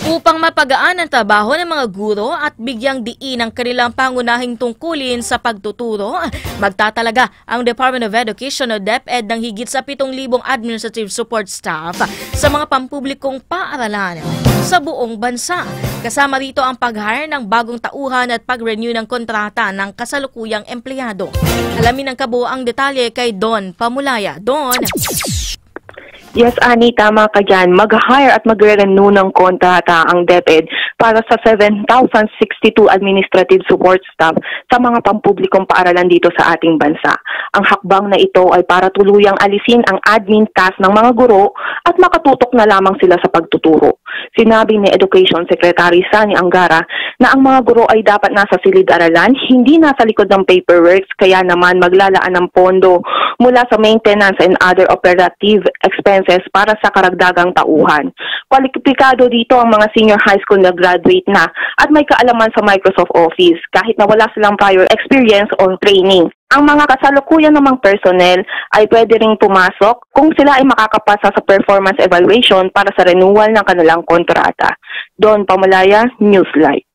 Upang mapagaan ang trabaho ng mga guro at bigyang diin ang kanilang pangunahing tungkulin sa pagtuturo, magtatalaga ang Department of Education o DepEd ng higit sa 7,000 administrative support staff sa mga pampublikong paaralan sa buong bansa. Kasama rito ang pag-hire ng bagong tauhan at pag-renew ng kontrata ng kasalukuyang empleyado. Alamin ang kabuoang detalye kay Don Pamulaya. Don. Yes, Ani, tama ka dyan. Mag-hire at magre-renew ng kontrata ang DepEd para sa 7,062 administrative support staff sa mga pampublikong paaralan dito sa ating bansa. Ang hakbang na ito ay para tuluyang alisin ang admin task ng mga guro at makatutok na lamang sila sa pagtuturo. Sinabi ni Education Secretary Sani Angara na ang mga guro ay dapat nasa silid-aralan, hindi nasa likod ng paperwork, kaya naman maglalaan ng pondo mula sa maintenance and other operative expenses para sa karagdagang tauhan. Kwalipikado dito ang mga senior high school na graduate na at may kaalaman sa Microsoft Office kahit na wala silang prior experience or training. Ang mga kasalukuyan namang personnel ay pwede ring pumasok kung sila ay makakapasa sa performance evaluation para sa renewal ng kanilang kontrata. Don Pamalaya, Newslight.